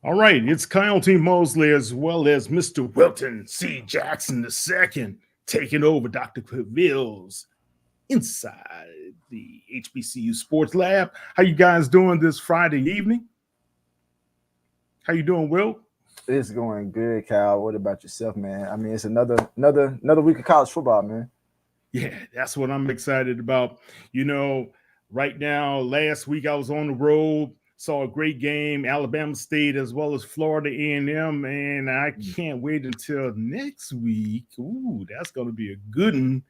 All right, it's Kyle T. Mosley as well as Mr. Wilton C. Jackson II taking over Dr. Cavil's inside the HBCU Sports Lab. How you guys doing this Friday evening? How you doing, Will? It's going good, Kyle. What about yourself, man? I mean, it's another week of college football, man. Yeah, that's what I'm excited about. You know, right now, last week I was on the road, saw a great game, Alabama State as well as Florida A&M, and I can't wait until next week. Ooh, that's going to be a good one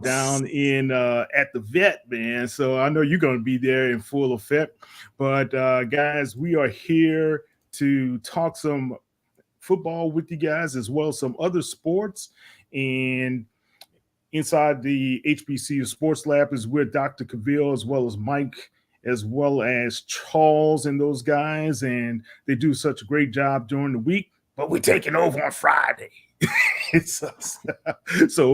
down in at the Vet, man. So I know you're going to be there in full effect. But guys, we are here to talk some football with you guys as well as some other sports. And inside the HBCU Sports Lab is with Dr. Cavil as well as Mike, as well as Charles and those guys. And they do such a great job during the week, but we're taking over on Friday. so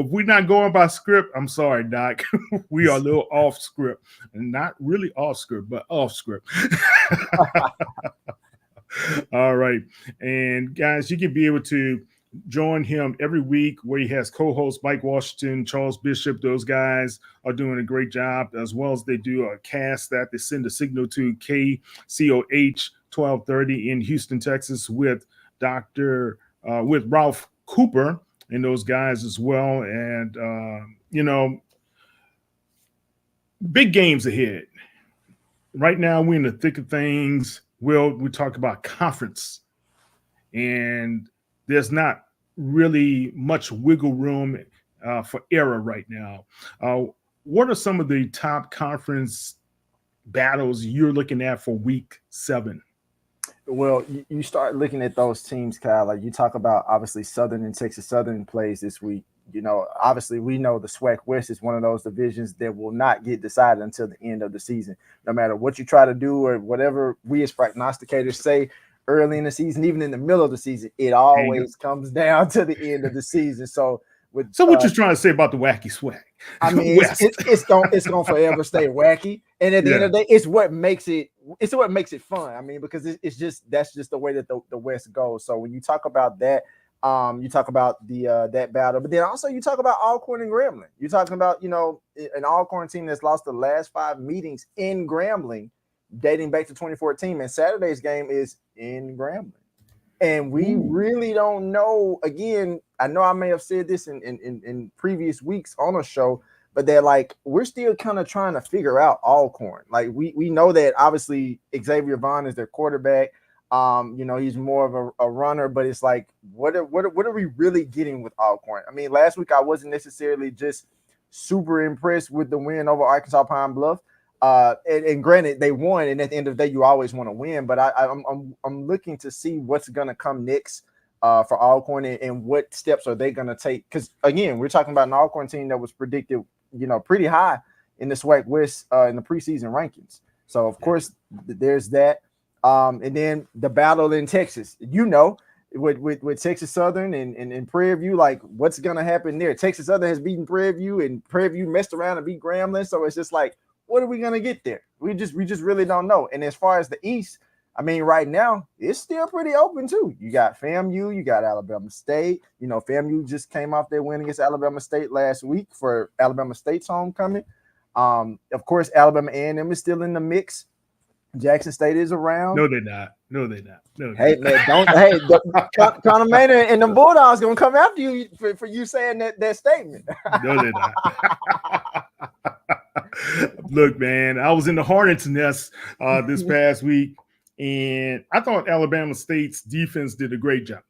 if we're not going by script, I'm sorry, Doc. We are a little off script. Not really off script, but off script. All right. And guys, you can be able to join him every week where he has co-hosts Mike Washington, Charles Bishop. Those guys are doing a great job, as well as they do a cast that they send a signal to KCOH 1230 in Houston, Texas with with Ralph Cooper and those guys as well. And, big games ahead. Right now, we're in the thick of things. We talk about conference, and there's not really much wiggle room for error right now. What are some of the top conference battles you're looking at for week 7? Well, you start looking at those teams, Kyle. Like you talk about, obviously, Southern and Texas Southern plays this week. You know, obviously, we know the SWAC West is one of those divisions that will not get decided until the end of the season. No matter what you try to do or whatever we as prognosticators say early in the season, even in the middle of the season, it always comes down to the end of the season. So, what you're trying to say about the wacky SWAC? I mean, it's gonna forever stay wacky, and at the end of the day, it's what makes it fun. I mean, because that's just the way that the West goes. So when you talk about that. You talk about the that battle, but then also you talk about Alcorn and Grambling. You're talking about, an Alcorn team that's lost the last 5 meetings in Grambling, dating back to 2014. And Saturday's game is in Grambling, and we really don't know. Again, I know I may have said this in previous weeks on a show, but they're like we're still kind of trying to figure out Alcorn. Like we know that obviously Xavier Vaughn is their quarterback. He's more of a runner, but it's like, what are we really getting with Alcorn? I mean, last week I wasn't necessarily just super impressed with the win over Arkansas Pine Bluff. And granted, they won, and at the end of the day, you always want to win. But I'm looking to see what's gonna come next for Alcorn and what steps are they gonna take? Because again, we're talking about an Alcorn team that was predicted, pretty high in the SWAC West in the preseason rankings. So of course, there's that. And then the battle in Texas, with Texas Southern and Prairie View, like what's going to happen there? Texas Southern has beaten Prairie View, and Prairie View messed around and beat Grambling. So it's just like, what are we going to get there? We just really don't know. And as far as the East, I mean, right now, it's still pretty open too. You got FAMU, you got Alabama State. FAMU just came off their win against Alabama State last week for Alabama State's homecoming. Of course, Alabama A&M is still in the mix. Jackson State is around. No, they're not. No. Hey, man, Conor Maynard and the Bulldogs gonna come after you for you saying that statement. No, they're not. Look, man, I was in the Hornets' nest this past week, and I thought Alabama State's defense did a great job,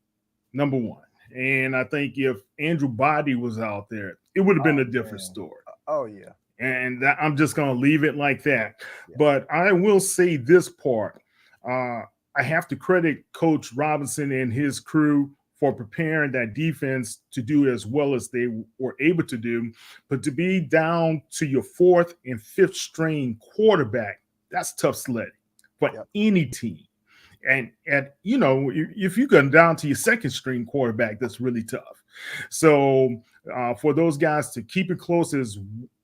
number one. And I think if Andrew Body was out there, it would have been a different story. Oh, yeah. And I'm just going to leave it like that. Yeah. But I will say this part. I have to credit Coach Robinson and his crew for preparing that defense to do as well as they were able to do. But to be down to your 4th and 5th string quarterback, that's tough sledding for any team. And if you go down to your 2nd string quarterback, that's really tough. So for those guys to keep it close as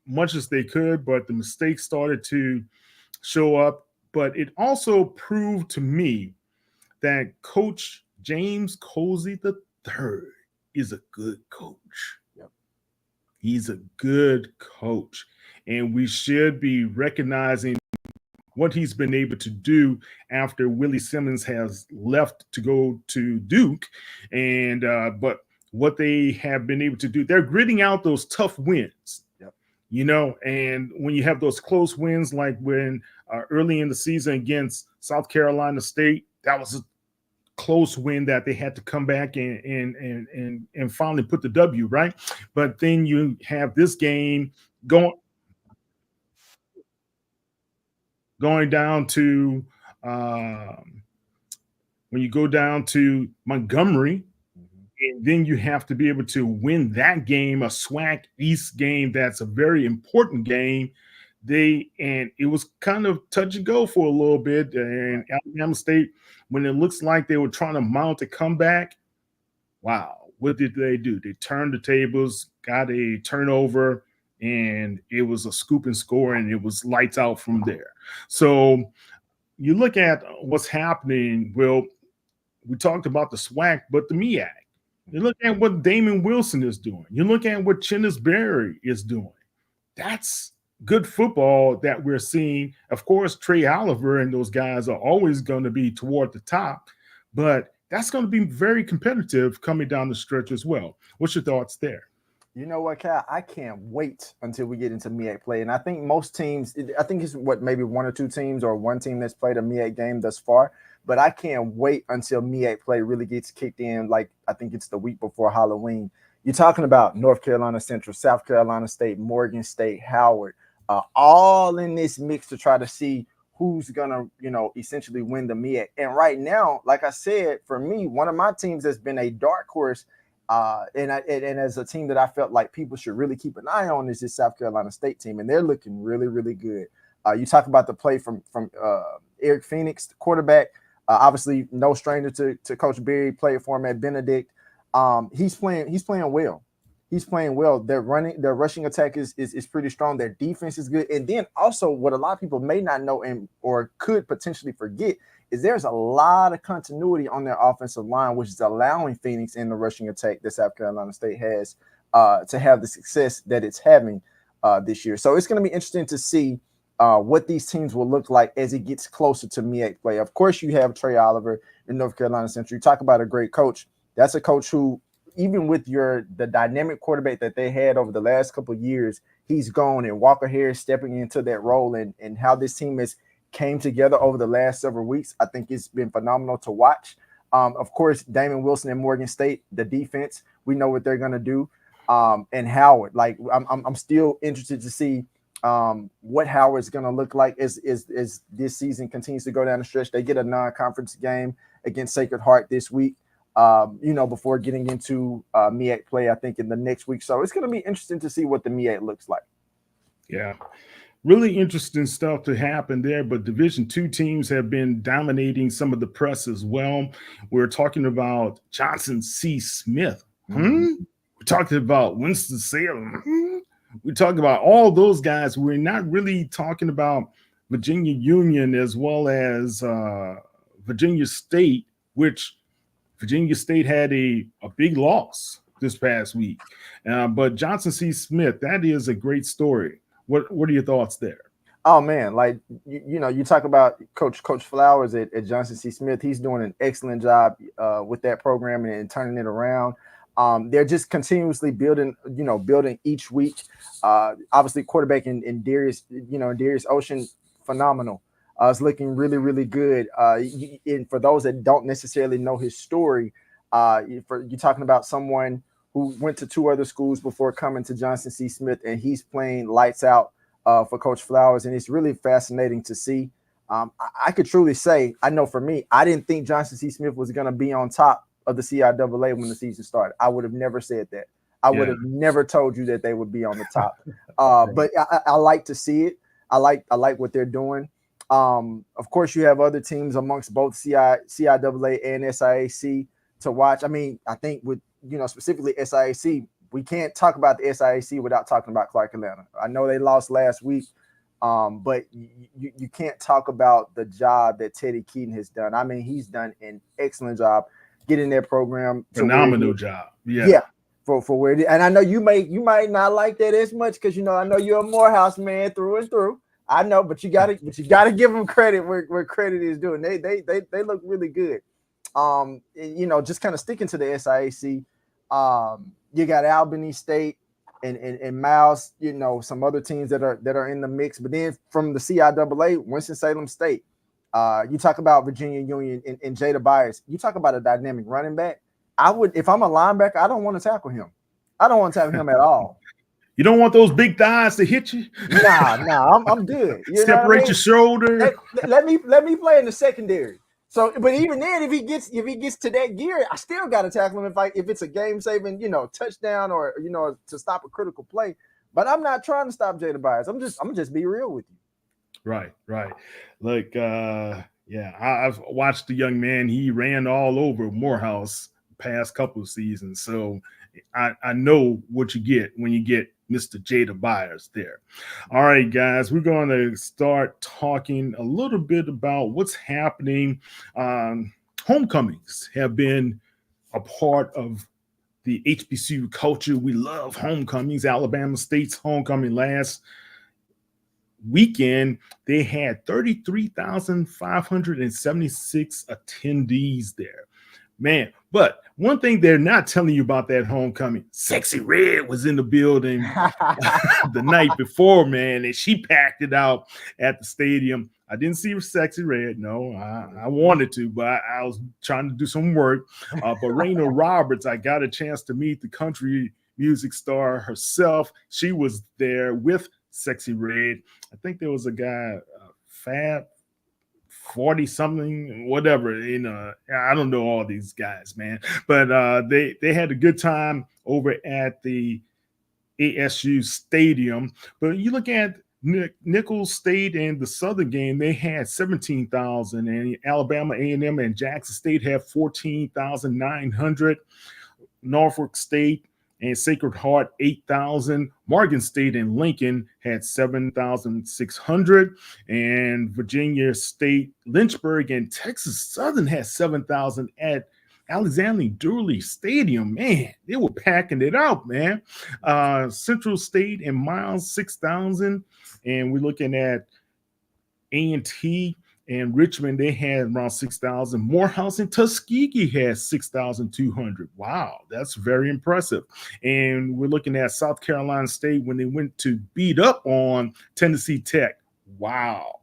much as they could, but the mistakes started to show up. But it also proved to me that Coach James Cozy III is a good coach. Yep. He's a good coach, and we should be recognizing what he's been able to do after Willie Simmons has left to go to Duke, and but what they have been able to do, they're gritting out those tough wins. Yep. And when you have those close wins, like when early in the season against South Carolina State, that was a close win that they had to come back and finally put the W, right? But then you have this game going down to when you go down to Montgomery, and then you have to be able to win that game, a SWAC East game that's a very important game. It was kind of touch and go for a little bit. And Alabama State, when it looks like they were trying to mount a comeback, wow, what did they do? They turned the tables, got a turnover, and it was a scoop and score, and it was lights out from there. So you look at what's happening. Well, we talked about the SWAC, but the MEAC. You look at what Damon Wilson is doing. You look at what Chinnis Berry is doing. That's good football that we're seeing. Of course, Trey Oliver and those guys are always going to be toward the top, but that's going to be very competitive coming down the stretch as well. What's your thoughts there? You know what, Cal? I can't wait until we get into MEAC play. And I think most teams, I think it's maybe one or two teams or one team that's played a MEAC game thus far. But I can't wait until MEAC play really gets kicked in. Like, I think it's the week before Halloween. You're talking about North Carolina Central, South Carolina State, Morgan State, Howard, all in this mix to try to see who's going to, essentially win the MEAC. And right now, like I said, for me, one of my teams that's been a dark horse, and as a team that I felt like people should really keep an eye on, is this South Carolina State team. And they're looking really, really good. You talk about the play from Eric Phoenix, the quarterback. Obviously, no stranger to Coach Berry, played for him at Benedict. He's playing well. He's playing well. Their rushing attack is pretty strong. Their defense is good. And then also what a lot of people may not know or could potentially forget is there's a lot of continuity on their offensive line, which is allowing Phoenix in the rushing attack that South Carolina State has to have the success that it's having this year. So it's going to be interesting to see what these teams will look like as it gets closer to MEAC play. Of course, you have Trey Oliver in North Carolina Central. You talk about a great coach. That's a coach who, even with the dynamic quarterback that they had over the last couple of years, he's gone, and Walker Harris stepping into that role, and how this team has came together over the last several weeks. I think it's been phenomenal to watch. Of course, Damon Wilson and Morgan State, the defense, we know what they're going to do. And Howard, like I'm still interested to see what Howard's going to look like as this season continues to go down the stretch. They get a non-conference game against Sacred Heart this week, before getting into MEAC play, I think, in the next week. So it's going to be interesting to see what the MEAC looks like. Yeah, really interesting stuff to happen there. But Division II teams have been dominating some of the press as well. We're talking about Johnson C. Smith. We're talking about Winston-Salem. We talk about all those guys. We're not really talking about Virginia Union as well as Virginia State, which Virginia State had a big loss this past week. But Johnson C. Smith, that is a great story. What are your thoughts there? Oh, man, like, you talk about Coach Flowers at Johnson C. Smith. He's doing an excellent job with that program and turning it around. They're just continuously building each week. Obviously, quarterback in Darius Ocean, phenomenal. It's looking really, really good. And for those that don't necessarily know his story, you're talking about someone who went to two other schools before coming to Johnson C. Smith, and he's playing lights out for Coach Flowers, and it's really fascinating to see. I could truly say, I know for me, I didn't think Johnson C. Smith was going to be on top of the CIAA when the season started. I would have never said that. I would have never told you that they would be on the top. But I like to see it. I like what they're doing. Of course, you have other teams amongst both CIAA and SIAC to watch. I mean, I think with specifically SIAC, we can't talk about the SIAC without talking about Clark Atlanta. I know they lost last week, But you can't talk about the job that Teddy Keaton has done. I mean, he's done an excellent job getting their program to phenomenal job. Yeah. For where it is. And I know you might not like that as much because I know you're a Morehouse man through and through. I know, but you gotta give them credit where credit is due. And they look really good. Just kind of sticking to the SIAC. You got Albany State and Miles, some other teams that are in the mix. But then from the CIAA, Winston-Salem State, you talk about Virginia Union and Jada Byers. You talk about a dynamic running back. I would, if I'm a linebacker, I don't want to tackle him. I don't want to tackle him at all. You don't want those big thighs to hit you? Nah, I'm good. Separate your shoulder. Let me play in the secondary. So, but even then, if he gets to that gear, I still got to tackle him if it's a game saving, touchdown or to stop a critical play. But I'm not trying to stop Jada Byers. I'm just be real with you. Right. Like, I've watched the young man. He ran all over Morehouse past couple of seasons, so I know what you get when you get Mr. Jada Byers there. All right, guys, we're going to start talking a little bit about what's happening. Homecomings have been a part of the HBCU culture. We love homecomings. Alabama State's homecoming last weekend, they had 33,576 attendees there. Man, but one thing they're not telling you about that homecoming, Sexy Red was in the building the night before, man, and she packed it out at the stadium. I didn't see Sexy Red. No, I wanted to, but I was trying to do some work. But Raina Roberts, I got a chance to meet the country music star herself. She was there with Sexy Red. I think there was a guy, Fab 40 something, whatever. I don't know all these guys, man. But they had a good time over at the ASU Stadium. But you look at Nicholls State and the Southern game, they had 17,000, and Alabama A&M and Jackson State had 14,900. Norfolk State and Sacred Heart, 8,000. Morgan State and Lincoln had 7,600. And Virginia State, Lynchburg, and Texas Southern had 7,000 at Alexander Dooley Stadium. Man, they were packing it out, man. Central State and Miles, 6,000. And we're looking at A&T and Richmond, they had around 6,000. Morehouse and Tuskegee had 6,200. Wow, that's very impressive. And we're looking at South Carolina State when they went to beat up on Tennessee Tech. Wow,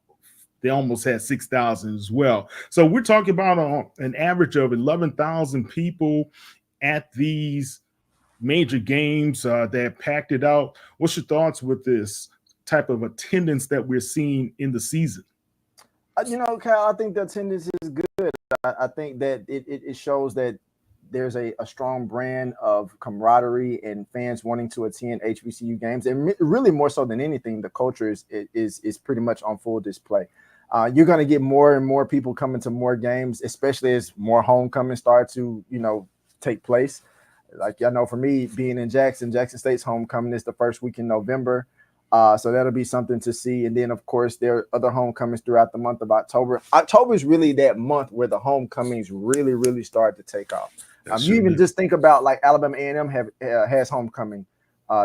they almost had 6,000 as well. So we're talking about an average of 11,000 people at these major games that packed it out. What's your thoughts with this type of attendance that we're seeing in the season? Kyle, I think the attendance is good. I think that it shows that there's a strong brand of camaraderie and fans wanting to attend HBCU games. And really more so than anything, the culture is pretty much on full display. You're going to get more and more people coming to more games, especially as more homecomings start to, take place. Like, for me, being in Jackson State's homecoming is the first week in November. So that'll be something to see. And then, of course, there are other homecomings throughout the month of October. October is really that month where the homecomings really, really start to take off. You even just think about like Alabama A&M has homecoming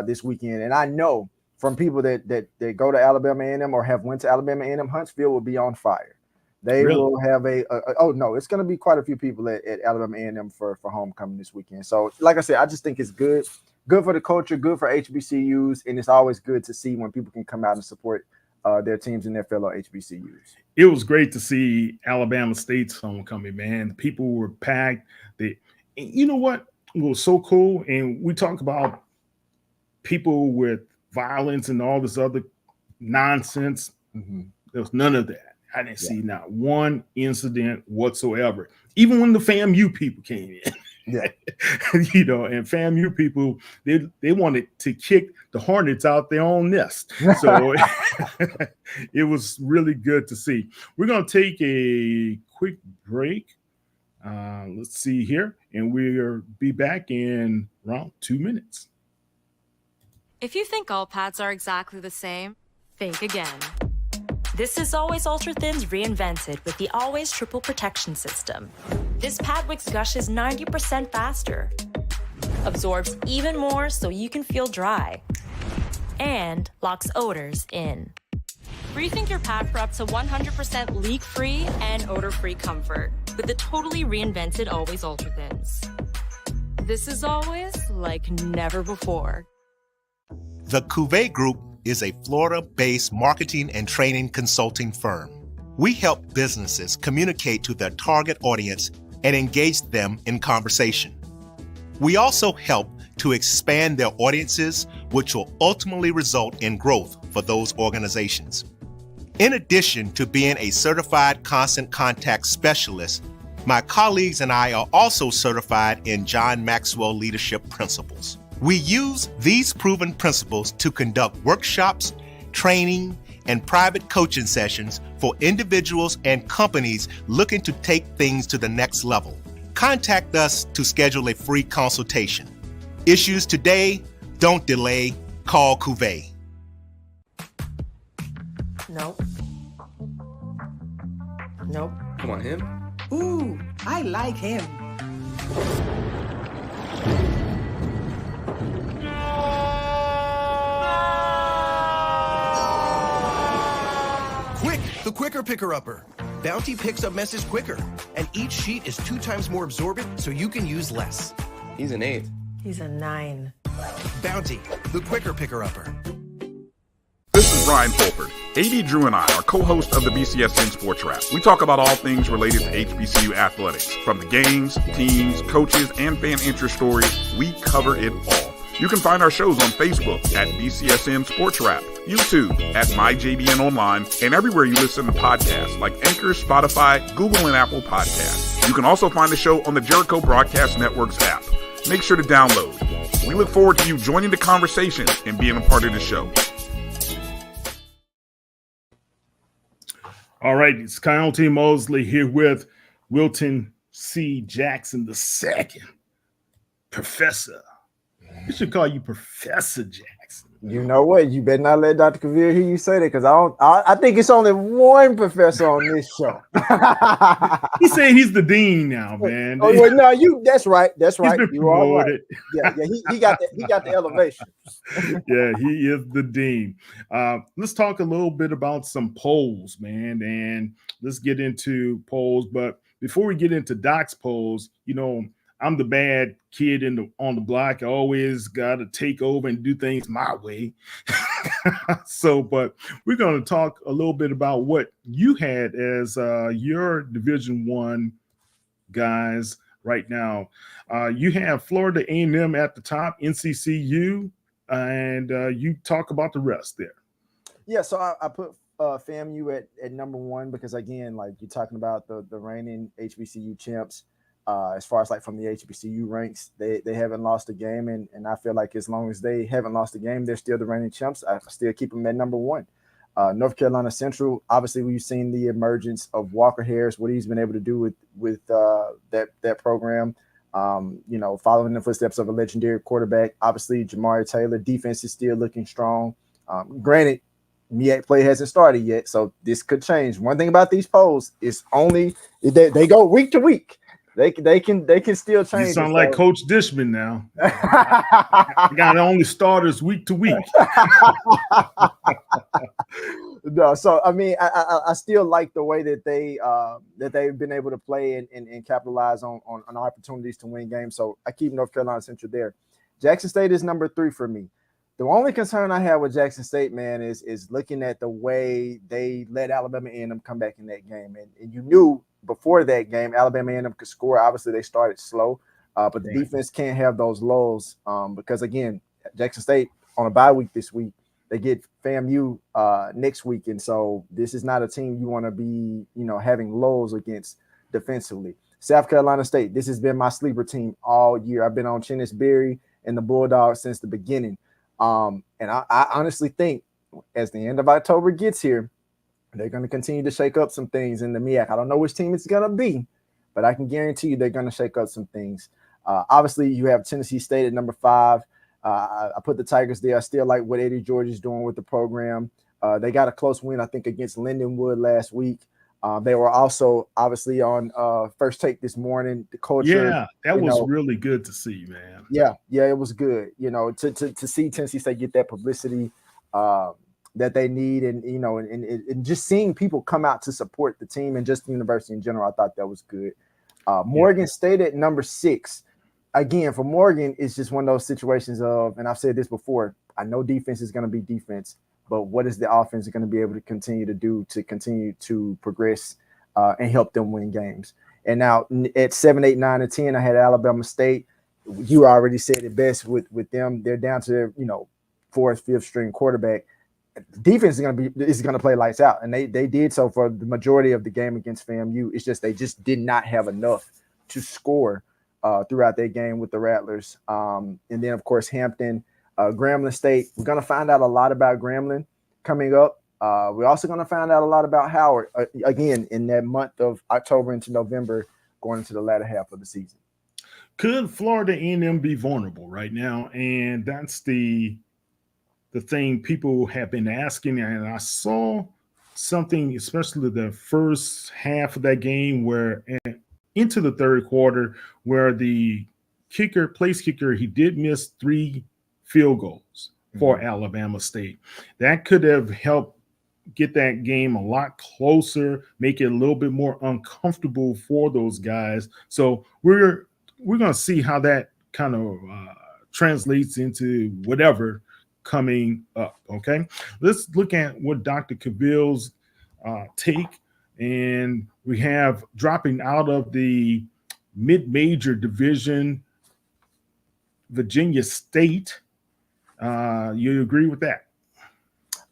this weekend. And I know from people that go to Alabama A&M or have went to Alabama A&M, Huntsville will be on fire. They will have it's going to be quite a few people at Alabama A&M for homecoming this weekend. So like I said, I just think it's good. Good for the culture, good for HBCUs, and it's always good to see when people can come out and support their teams and their fellow HBCUs. It was great to see Alabama State's homecoming, man. The people were packed. You know what? It was so cool. And we talk about people with violence and all this other nonsense. Mm-hmm. There was none of that. I didn't see not one incident whatsoever. Even when the FAMU people came in. Yeah, and FAMU people, they wanted to kick the hornets out their own nest. So it was really good to see. We're going to take a quick break. Let's see here, and we'll be back in around 2 minutes. If you think all pads are exactly the same, think again. This is Always Ultra Thins reinvented with the Always Triple Protection System. This pad wicks gushes 90% faster, absorbs even more so you can feel dry, and locks odors in. Rethink your pad for up to 100% leak-free and odor-free comfort with the totally reinvented Always Ultra Thins. This is always like never before. The Cavil Group is a Florida-based marketing and training consulting firm. We help businesses communicate to their target audience and engage them in conversation. We also help to expand their audiences, which will ultimately result in growth for those organizations. In addition to being a certified constant contact specialist, my colleagues and I are also certified in John Maxwell Leadership Principles. We use these proven principles to conduct workshops, training, and private coaching sessions for individuals and companies looking to take things to the next level. Contact us to schedule a free consultation. Issues today, don't delay, call Cavil. Nope. Nope. Come on, him. Ooh, I like him. Quick, the quicker picker-upper. Bounty picks up messes quicker, and each sheet is 2 times more absorbent, so you can use less. He's an 8. He's a 9. Bounty, the quicker picker-upper. This is Brian Fulford. AD Drew and I are co-hosts of the BCSN Sports Wrap. We talk about all things related to HBCU athletics. From the games, teams, coaches, and fan interest stories, we cover it all. You can find our shows on Facebook at BCSN Sports Wrap, YouTube at MyJBN Online, and everywhere you listen to podcasts like Anchor, Spotify, Google, and Apple Podcasts. You can also find the show on the Jericho Broadcast Network's app. Make sure to download. We look forward to you joining the conversation and being a part of the show. All right, it's Kyle T. Mosley here with Wilton C. Jackson II. Professor. We should call you Professor Jackson. You know what? You better not let Dr. Cavil hear you say that, because I think it's only one professor on this show. He said he's the dean now, man. Oh, well, no, that's right. That's right. He's been You are right. promoted. Yeah, he got the elevation. Yeah, he is the dean. Let's talk a little bit about some polls, man, and let's get into polls. But before we get into Doc's polls, I'm the bad kid on the block. I always got to take over and do things my way. But we're going to talk a little bit about what you had as your Division I guys right now. You have Florida A&M at the top, NCCU, and you talk about the rest there. Yeah, so I put FAMU at number 1 because, again, like you're talking about the reigning HBCU champs. As far as like from the HBCU ranks, they haven't lost a game, and I feel like as long as they haven't lost a game, they're still the reigning champs. I still keep them at number 1. North Carolina Central, obviously we've seen the emergence of Walker Harris, what he's been able to do with that program. Following the footsteps of a legendary quarterback. Obviously, Jamari Taylor, defense is still looking strong. Granted, MEAC play hasn't started yet, so this could change. One thing about these polls is only they go week to week. They can still change. You sound like Coach Dishman now. You got only starters week to week. No, so I mean, I still like the way that they've been able to play and capitalize on opportunities to win games. So I keep North Carolina Central there. Jackson State is number 3 for me. The only concern I have with Jackson State, man, is looking at the way they let Alabama A&M come back in that game, and you knew before that game, Alabama A&M could score. Obviously, they started slow, but the defense can't have those lulls because, again, Jackson State on a bye week this week, they get FAMU next week, and so this is not a team you want to be, having lulls against defensively. South Carolina State, this has been my sleeper team all year. I've been on Chennis Berry and the Bulldogs since the beginning, and I honestly think as the end of October gets here, they're going to continue to shake up some things in the MEAC. I don't know which team it's going to be, but I can guarantee you they're going to shake up some things. Obviously, you have Tennessee State at number 5. I put the Tigers there. I still like what Eddie George is doing with the program. They got a close win, I think, against Lindenwood last week. They were also obviously on First Take this morning. The culture, Yeah, that was really good to see, man. Yeah, it was good. To see Tennessee State get that publicity that they need, and just seeing people come out to support the team and just the university in general, I thought that was good. Morgan State at number 6. Again, for Morgan, it's just one of those situations of, and I've said this before, I know defense is going to be defense, but what is the offense going to be able to continue to do to continue to progress and help them win games? And now at 7, 8, 9, and 10, I had Alabama State. You already said it best with them. They're down to their, 4th, 5th string quarterback. Defense is going to play lights out, and they did so for the majority of the game against FAMU. It's just they just did not have enough to score throughout their game with the Rattlers. And then of course Hampton, Grambling State. We're going to find out a lot about Grambling coming up. We're also going to find out a lot about Howard again in that month of October into November, going into the latter half of the season. Could Florida A&M be vulnerable right now? And that's the thing people have been asking. And I saw something, especially the first half of that game, where into the third quarter, where the place kicker, he did miss 3 field goals for Alabama State. That could have helped get that game a lot closer, make it a little bit more uncomfortable for those guys. So we're going to see how that kind of translates into whatever coming up. Okay, let's look at what Dr. Cavil's take, and we have dropping out of the mid-major division, Virginia State. You agree with that?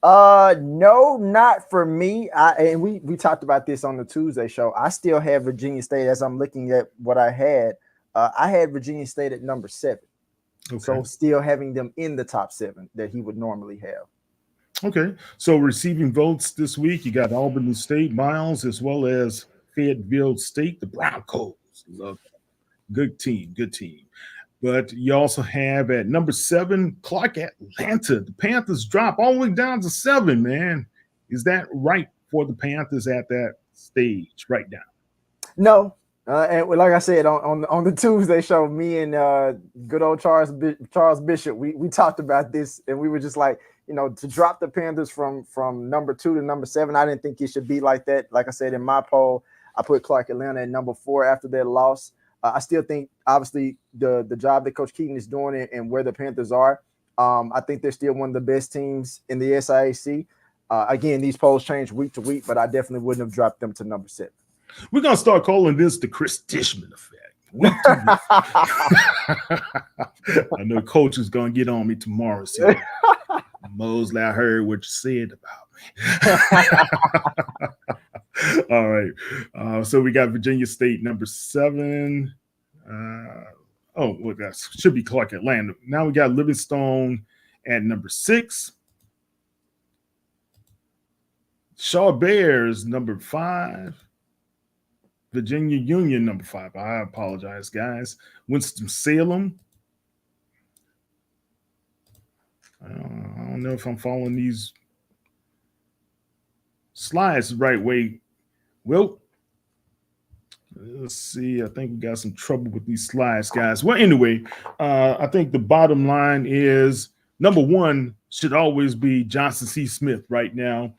No, not for me. And we talked about this on the Tuesday show. I still have Virginia State as I'm looking at what I had. I had Virginia State at number 7. Okay. So still having them in the top 7 that he would normally have. Okay. So receiving votes this week, you got Albany State, Miles, as well as Fayetteville State, the Broncos. Love that. Good team. But you also have at number 7, Clark Atlanta. The Panthers drop all the way down to 7, man. Is that right for the Panthers at that stage right now? No. And like I said, on the Tuesday show, me and good old Charles Bishop, we talked about this, and we were just like, to drop the Panthers from number 2 to number 7, I didn't think it should be like that. Like I said, in my poll, I put Clark Atlanta at number 4 after their loss. I still think, obviously, the job that Coach Keaton is doing and where the Panthers are, I think they're still one of the best teams in the SIAC. Again, these polls change week to week, but I definitely wouldn't have dropped them to number 7. We're going to start calling this the Chris Dishman effect. I know Coach is going to get on me tomorrow. So, Mosley, I heard what you said about me. All right. So we got Virginia State number 7. That should be Clark Atlanta. Now we got Livingstone at number 6. Shaw Bears number 5. Virginia Union number 5. I apologize, guys. Winston-Salem. I don't know if I'm following these slides the right way. Well, let's see. I think we got some trouble with these slides, guys. Well, anyway, I think the bottom line is number 1 should always be Johnson C. Smith right now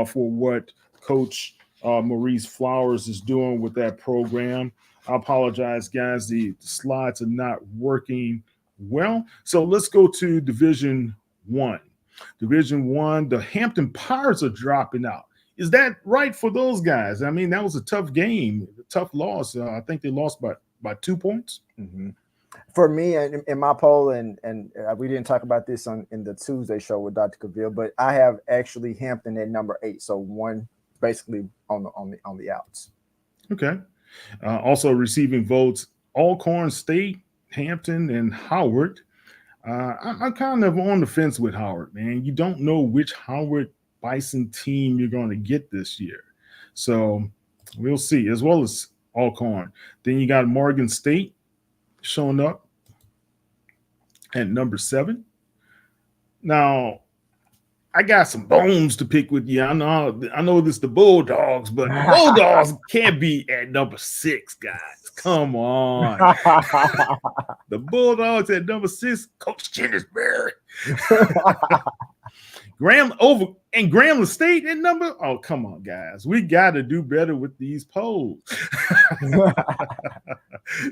for what Coach Maurice Flowers is doing with that program. I apologize, guys. The slides are not working well. So let's go to Division 1. Division 1, the Hampton Pirates are dropping out. Is that right for those guys? I mean, that was a tough game, a tough loss. I think they lost by 2 points. Mm-hmm. For me, in my poll, and we didn't talk about this in the Tuesday show with Dr. Cavil, but I have actually Hampton at number 8, so 1 basically on the outs. Okay. Also receiving votes, Alcorn State, Hampton, and Howard. I'm kind of on the fence with Howard, man. You don't know which Howard Bison team you're going to get this year. So we'll see, as well as Alcorn. Then you got Morgan State showing up at number 7. Now, I got some bones to pick with you. I know this the Bulldogs, but the Bulldogs can't be at number 6, guys. Come on. The Bulldogs at number 6, Coach Kingsbury. Grambling State at number. Oh, come on, guys. We got to do better with these polls.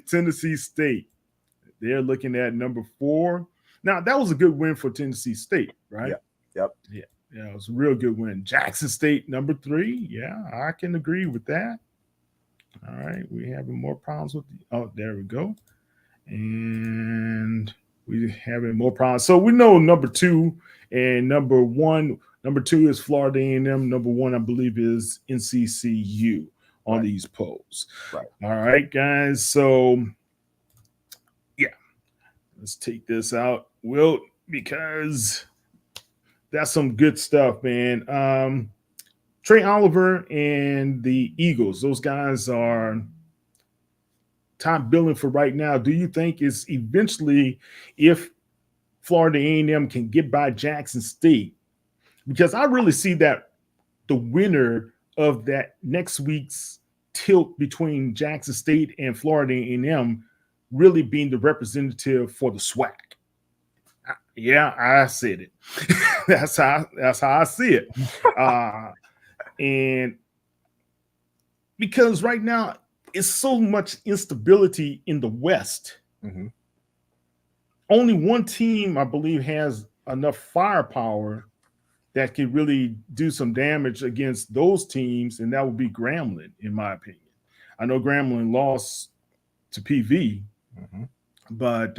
Tennessee State. They're looking at number 4. Now, that was a good win for Tennessee State, right? Yep. Yeah, it was a real good win. Jackson State, number 3. Yeah, I can agree with that. All right, we having more problems with there we go. And we having more problems. So we know number 2 and number 1. Number 2 is Florida A&M. Number 1, I believe, is NCCU on these polls. Right. All right, guys. So, yeah, let's take this out, Wilt, because that's some good stuff, man. Trey Oliver and the Eagles, those guys are top billing for right now. Do you think it's eventually, if Florida A&M can get by Jackson State, because I really see that the winner of that next week's tilt between Jackson State and Florida A&M really being the representative for the SWAC. Yeah, I said it. That's how I see it. And because right now it's so much instability in the West. Mm-hmm. Only one team, I believe, has enough firepower that could really do some damage against those teams, and that would be Grambling, in my opinion. I know Grambling lost to PV, but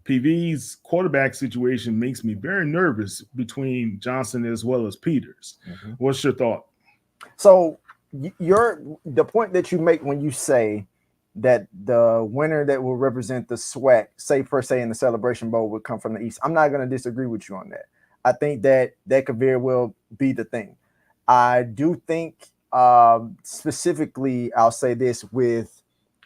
PV's quarterback situation makes me very nervous between Johnson as well as Peters. What's your thought? So the point that you make when you say that the winner that will represent the SWAC, say per se in the Celebration Bowl, would come from the East, I'm not going to disagree with you on that. I think that could very well be the thing. I do think specifically, I'll say this with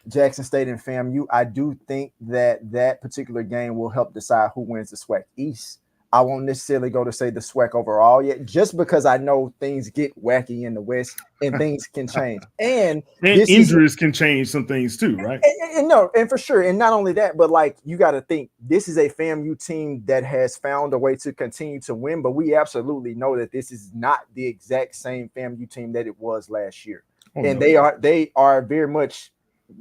Jackson State and FAMU, I do think that particular game will help decide who wins the SWAC East. I won't necessarily go to say the SWAC overall yet, just because I know things get wacky in the West and things can change. And injuries can change some things too, right? And for sure. And not only that, but like, you got to think this is a FAMU team that has found a way to continue to win, but we absolutely know that this is not the exact same FAMU team that it was last year. They are very much,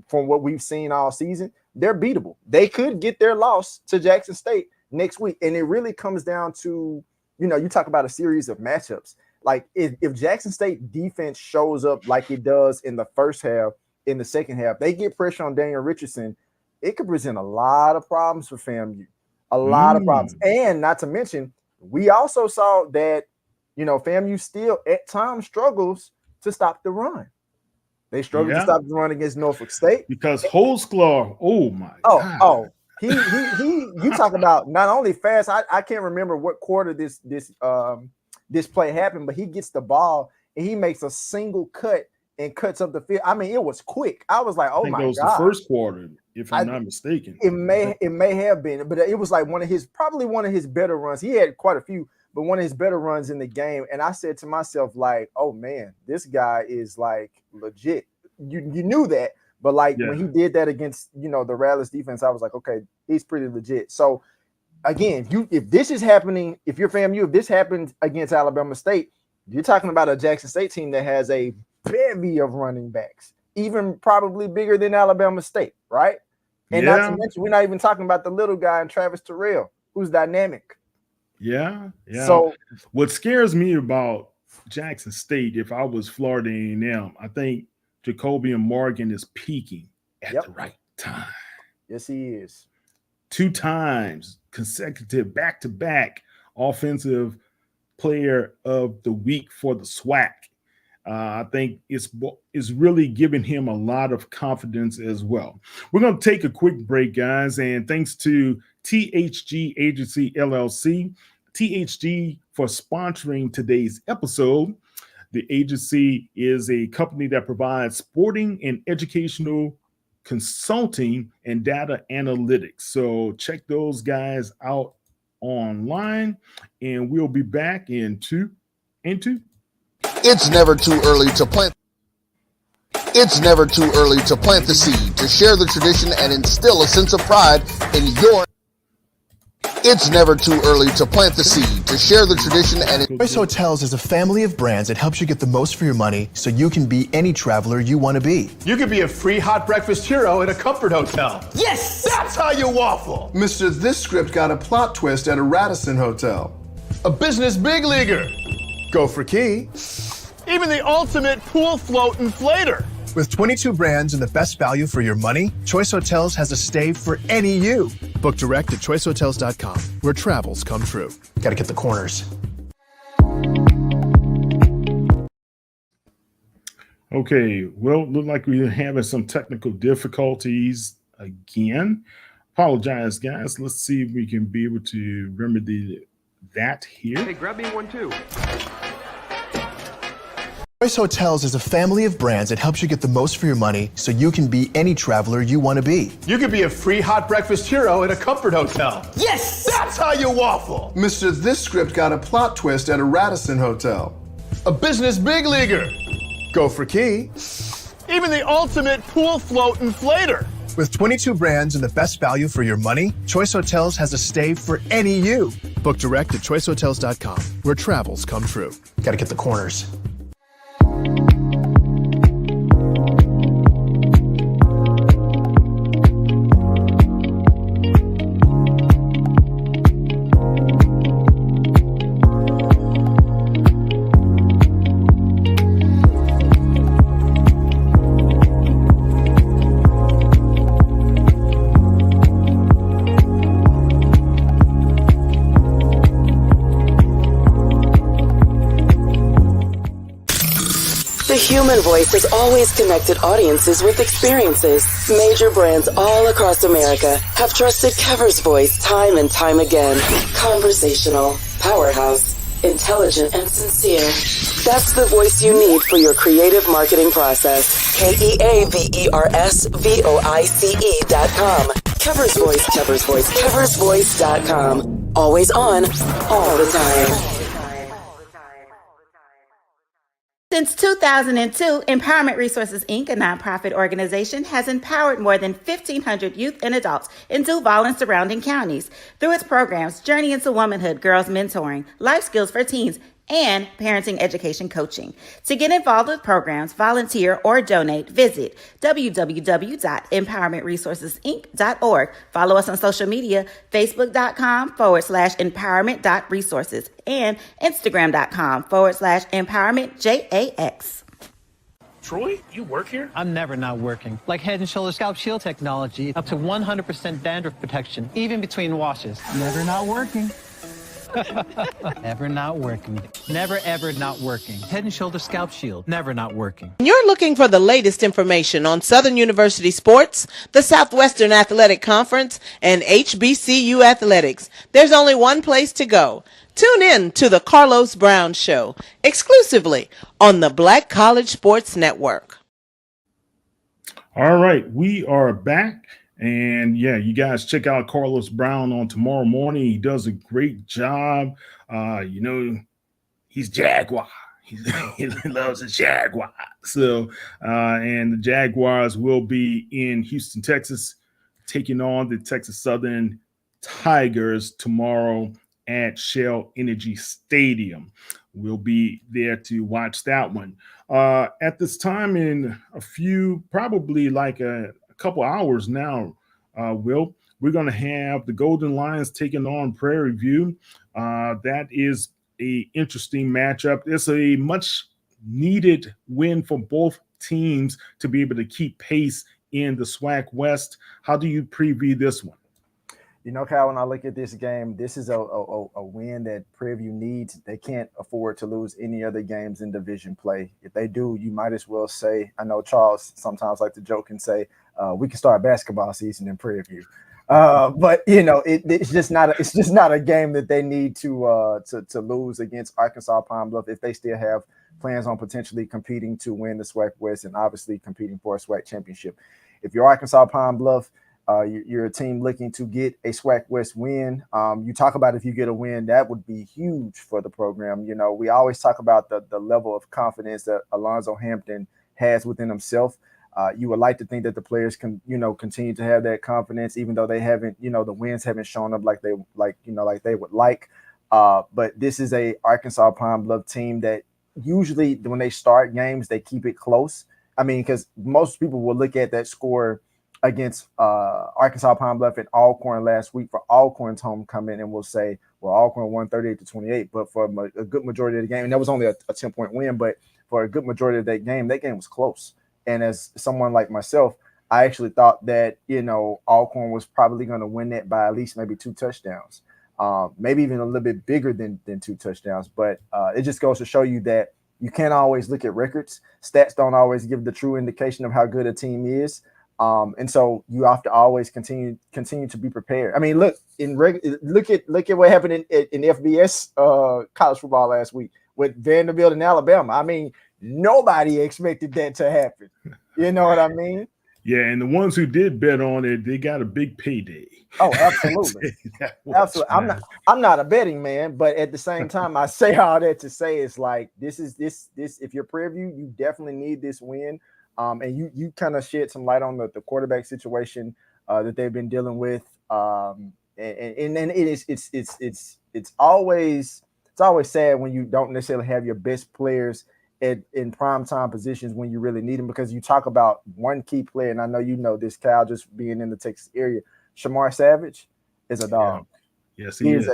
from what we've seen all season, they're beatable. They could get their loss to Jackson State next week. And it really comes down to, you talk about a series of matchups. Like if Jackson State defense shows up like it does in the first half, in the second half, they get pressure on Daniel Richardson, it could present a lot of problems for FAMU. A lot of problems. And not to mention, we also saw that, FAMU still at times struggles to stop the run. They struggled to stop the run against Norfolk State because Holzclaw. Oh my God. You talk about not only fast. I can't remember what quarter this play happened, but he gets the ball and he makes a single cut and cuts up the field. I mean, it was quick. I was like, oh my God. It was the first quarter, if I'm not mistaken. It may have been, but it was like probably one of his better runs. He had quite a few, but one of his better runs in the game. And I said to myself, like, oh man, this guy is like legit. You knew that, but when he did that against, the Rallis defense, I was like, okay, he's pretty legit. So again, if this is happening, if you're FAMU, if this happens against Alabama State, you're talking about a Jackson State team that has a bevy of running backs, even probably bigger than Alabama State, right? And not to mention, we're not even talking about the little guy in Travis Terrell, who's dynamic. Yeah. So what scares me about Jackson State, if I was Florida A&M, I think Jacobian Morgan is peaking at the right time. Yes, he is. 2 times consecutive back-to-back offensive player of the week for the SWAC. I think it's really giving him a lot of confidence as well. We're going to take a quick break, guys, and thanks to THG Agency LLC, THG for sponsoring today's episode. The agency is a company that provides sporting and educational consulting and data analytics. So check those guys out online, and we'll be back in two. It's never too early to plant. It's never too early to plant the seed, to share the tradition and instill a sense of pride in your. It's never too early to plant the seed, to share the tradition and. Choice Hotels is a family of brands that helps you get the most for your money so you can be any traveler you want to be. You could be a free hot breakfast hero at a comfort hotel. Yes! That's how you waffle. Mr. This script got a plot twist at a Radisson hotel. A business big leaguer. Go for key. Even the ultimate pool float inflator. With 22 brands and the best value for your money, Choice Hotels has a stay for any you. Book direct at choicehotels.com, where travels come true. Got to get the corners. Okay, well, look like we're having some technical difficulties again. Apologize, guys. Let's see if we can be able to remedy that here. Hey, grab me one too. Choice Hotels is a family of brands that helps you get the most for your money so you can be any traveler you want to be. You could be a free hot breakfast hero at a comfort hotel. Yes! That's how you waffle. Mr. This script got a plot twist at a Radisson hotel. A business big leaguer. Go for key. Even the ultimate pool float inflator. With 22 brands and the best value for your money, Choice Hotels has a stay for any you. Book direct at choicehotels.com, where travels come true. Got to get the corners. The human voice has always connected audiences with experiences. Major brands all across America have trusted Kever's voice time and time again. Conversational, powerhouse, intelligent, and sincere. That's the voice you need for your creative marketing process. KeaversVoice.com. Kever's Voice, Kever's Voice, KeversVoice.com. Always on, all the time. Since 2002, Empowerment Resources, Inc., a nonprofit organization, has empowered more than 1,500 youth and adults in Duval and surrounding counties through its programs Journey into Womanhood, Girls Mentoring, Life Skills for Teens, and Parenting Education Coaching. To get involved with programs, volunteer, or donate, visit www.empowermentresourcesinc.org. Follow us on social media, facebook.com/empowerment.resources and instagram.com/empowermentJAX. Troy, you work here? I'm never not working. Like Head & Shoulders Scalp Shield technology, up to 100% dandruff protection, even between washes. Never not working. Never not working. Never ever not working. Head & Shoulders Scalp Shield, never not working. You're looking for the latest information on Southern University sports, the Southwestern Athletic Conference, and HBCU athletics. There's only one place to go. Tune in to the Carlos Brown Show, exclusively on the Black College Sports Network. All right, we are back. And yeah, you guys check out Carlos Brown on tomorrow morning. He does a great job. He's Jaguar. He loves the Jaguar. So, and the Jaguars will be in Houston, Texas, taking on the Texas Southern Tigers tomorrow at Shell Energy Stadium. We'll be there to watch that one. At this time, in a few, probably like a couple hours now, we're going to have the Golden Lions taking on Prairie View. That is a interesting matchup. It's a much needed win for both teams to be able to keep pace in the SWAC West. How do you preview this one? You know, Kyle, when I look at this game, this is a win that Prairie View needs. They can't afford to lose any other games in division play. If they do, you might as well say, I know Charles sometimes like to joke and say, we can start basketball season in Prairie View. But you know, it's just not a game that they need to lose against Arkansas Pine Bluff if they still have plans on potentially competing to win the SWAC West and obviously competing for a SWAC championship. If you're Arkansas Pine Bluff, You're a team looking to get a SWAC West win. You talk about if you get a win, that would be huge for the program. You know, we always talk about the level of confidence that Alonzo Hampton has within himself. You would like to think that the players can, continue to have that confidence, even though they haven't, the wins haven't shown up like they would like. But this is a Arkansas Pine Bluff team that usually when they start games, they keep it close. I mean, because most people will look at that score against Arkansas Pine Bluff and Alcorn last week for Alcorn's homecoming, and we'll say, well, Alcorn won 38-28, but for a good majority of the game, and that was only a 10-point win, but for a good majority of that game was close. And as someone like myself, I actually thought that, Alcorn was probably going to win that by at least maybe 2 touchdowns, maybe even a little bit bigger than 2 touchdowns. But it just goes to show you that you can't always look at records. Stats don't always give the true indication of how good a team is. And so you have to always continue to be prepared. I mean, look at what happened in FBS college football last week with Vanderbilt and Alabama. I mean, nobody expected that to happen. You know what I mean? Yeah, and the ones who did bet on it, they got a big payday. Oh, absolutely. Absolutely. I'm not a betting man, but at the same time, I say all that to say it's like this if you're Prairie View, you definitely need this win. And you kind of shed some light on the quarterback situation that they've been dealing with. And it's always sad when you don't necessarily have your best players in primetime positions when you really need them, because you talk about one key player, and I know you know this, Cal, just being in the Texas area. Shamar Savage is a dog. Yeah. Yes, he is.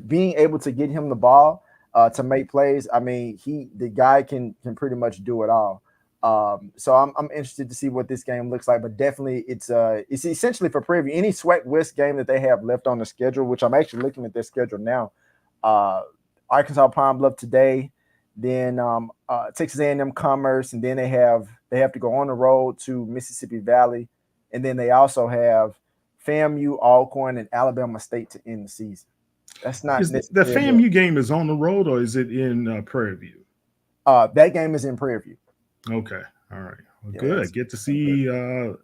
Being able to get him the ball to make plays, I mean, the guy can pretty much do it all. So I'm interested to see what this game looks like, but definitely it's essentially for Prairie View, any SWAC West game that they have left on the schedule, which I'm actually looking at their schedule now. Arkansas Pine Bluff today, then Texas A&M Commerce, and then they have to go on the road to Mississippi Valley, and then they also have FAMU, Alcorn, and Alabama State to end the season. That's not the FAMU game is on the road, or is it in Prairie View? That game is in Prairie View. Okay. All right. Well, good. Get to see the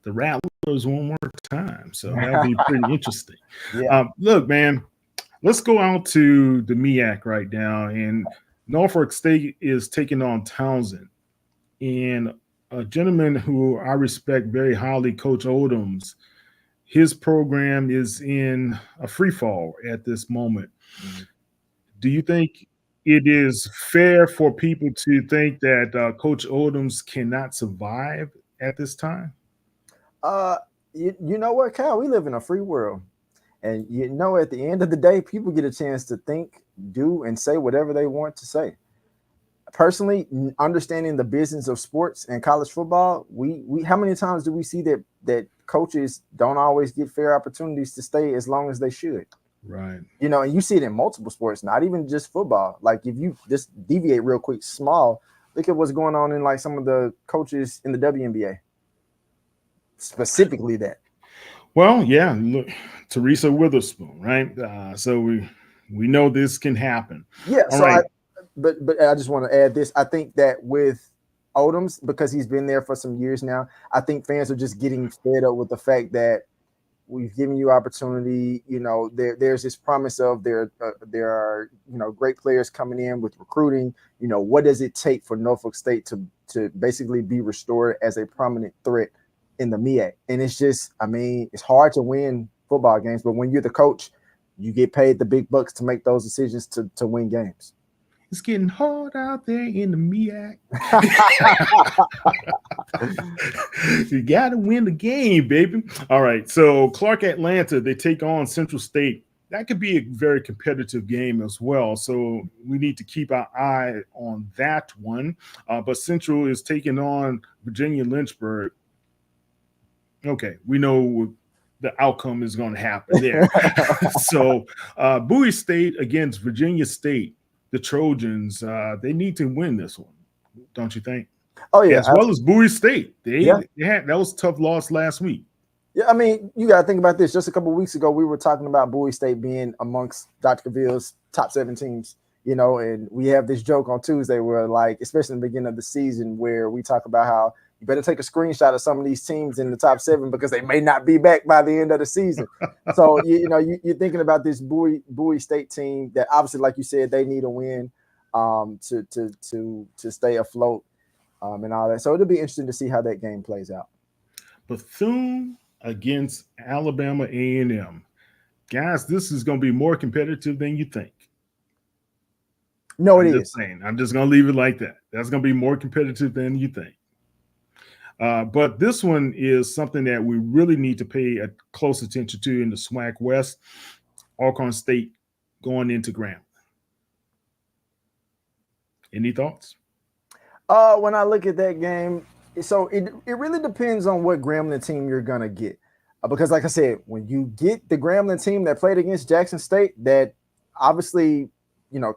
Rattlers one more time. So that'll be pretty interesting. Yeah. Look, man, let's go out to the MEAC right now. And Norfolk State is taking on Townsend. And a gentleman who I respect very highly, Coach Odoms, his program is in a free fall at this moment. Mm-hmm. Do you think it is fair for people to think that Coach Odoms cannot survive at this time? You know what, Kyle? We live in a free world. And, at the end of the day, people get a chance to think, do, and say whatever they want to say. Personally, understanding the business of sports and college football, we how many times do we see that coaches don't always get fair opportunities to stay as long as they should? Right. And you see it in multiple sports, not even just football. Like if you just deviate real quick, small, look at what's going on in like some of the coaches in the WNBA. Specifically that. Well, yeah, look, Teresa Witherspoon, right? So we know this can happen. Yeah. All so right. But I just want to add this. I think that with Odoms, because he's been there for some years now, I think fans are just getting fed up with the fact that we've given you opportunity. There's this promise of there are great players coming in with recruiting. What does it take for Norfolk State to basically be restored as a prominent threat in the MEAC? And it's just, it's hard to win football games, but when you're the coach, you get paid the big bucks to make those decisions to win games. It's getting hard out there in the MEAC. You got to win the game, baby. All right. So Clark Atlanta, they take on Central State. That could be a very competitive game as well. So we need to keep our eye on that one. But Central is taking on Virginia Lynchburg. Okay. We know the outcome is going to happen there. So Bowie State against Virginia State. The Trojans, they need to win this one, don't you think? Oh, yeah. As well as Bowie State. They had that was a tough loss last week. Yeah, you got to think about this. Just a couple of weeks ago, we were talking about Bowie State being amongst Dr. Cavill's top 7 teams, and we have this joke on Tuesday where, like, especially in the beginning of the season, where we talk about how, you better take a screenshot of some of these teams in the top 7 because they may not be back by the end of the season. So you're thinking about this Bowie State team that obviously, like you said, they need a win to stay afloat and all that. So it'll be interesting to see how that game plays out. Bethune against Alabama A&M. Guys, this is going to be more competitive than you think. No, I'm it just is. saying. I'm just going to leave it like that. That's going to be more competitive than you think. But this one is something that we really need to pay a close attention to in the SWAC West. Alcorn State going into Grambling. Any thoughts? When I look at that game, so it really depends on what Grambling team you're going to get. Because like I said, when you get the Grambling team that played against Jackson State, that obviously,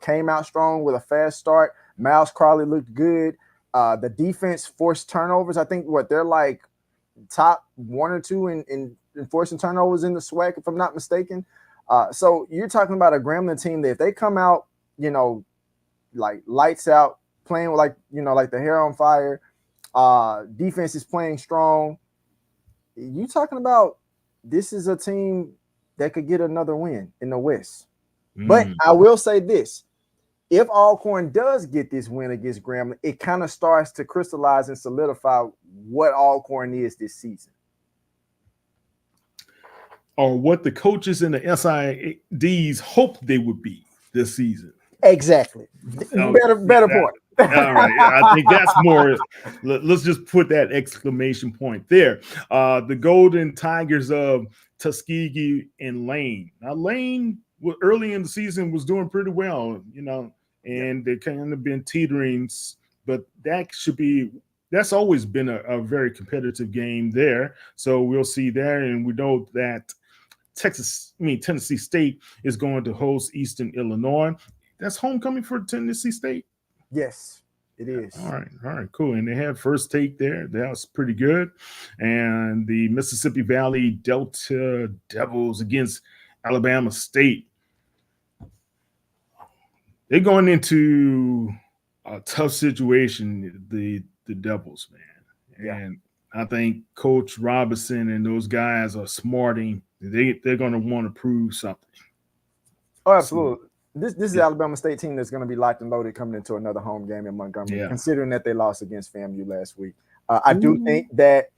came out strong with a fast start. Miles Crawley looked good. The defense forced turnovers. I think they're like top 1 or 2 in forcing turnovers in the SWAC, if I'm not mistaken. So you're talking about a Grambling team that if they come out, like lights out, playing like the hair on fire, defense is playing strong. You talking about this is a team that could get another win in the West. But I will say this. If Alcorn does get this win against Grambling, it kind of starts to crystallize and solidify what Alcorn is this season. Or what the coaches and the SIDs hoped they would be this season. Exactly. Better point. All right. I think that's more. Let's just put that exclamation point there. The Golden Tigers of Tuskegee and Lane. Now, Lane early in the season was doing pretty well, and they kind of been teetering, but that's always been a very competitive game there. So we'll see there, and we know that Tennessee State is going to host Eastern Illinois. That's homecoming for Tennessee State. Yes, it is. All right, cool. And they had First Take there. That was pretty good. And the Mississippi Valley Delta Devils against Alabama State. They're going into a tough situation, the Devils, man. Yeah. And I think Coach Robinson and those guys are smarting. They're going to want to prove something. Oh, absolutely. This is the Alabama State team that's going to be locked and loaded coming into another home game in Montgomery, considering that they lost against FAMU last week. I do think that,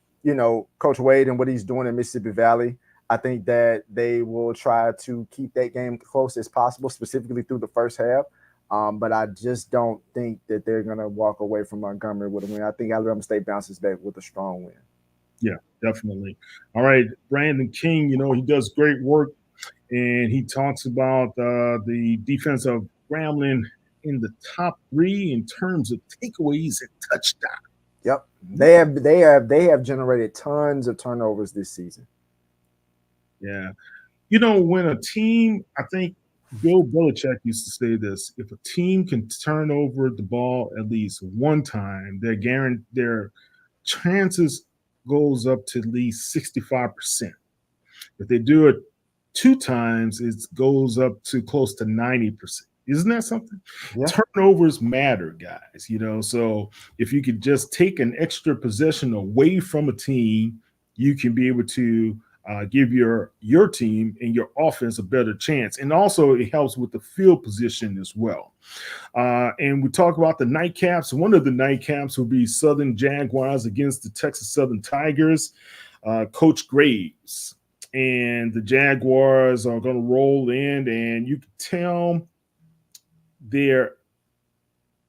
Coach Wade and what he's doing in Mississippi Valley, I think that they will try to keep that game close as possible, specifically through the first half. But I just don't think that they're going to walk away from Montgomery with a win. I think Alabama State bounces back with a strong win. Yeah, definitely. All right, Brandon King, he does great work. And he talks about the defense of Grambling in the top 3 in terms of takeaways and touchdowns. Yep, they have generated tons of turnovers this season. Yeah, when a team, I think Bill Belichick used to say this: if a team can turn over the ball at least one time, their chances goes up to at least 65%. If they do it 2 times, it goes up to close to 90%. Isn't that something? Yeah. Turnovers matter, guys. So if you could just take an extra possession away from a team, you can be able to give your team and your offense a better chance. And also it helps with the field position as well. And we talk about the nightcaps. One of the nightcaps will be Southern Jaguars against the Texas Southern Tigers. Coach Graves and the Jaguars are going to roll in, and you can tell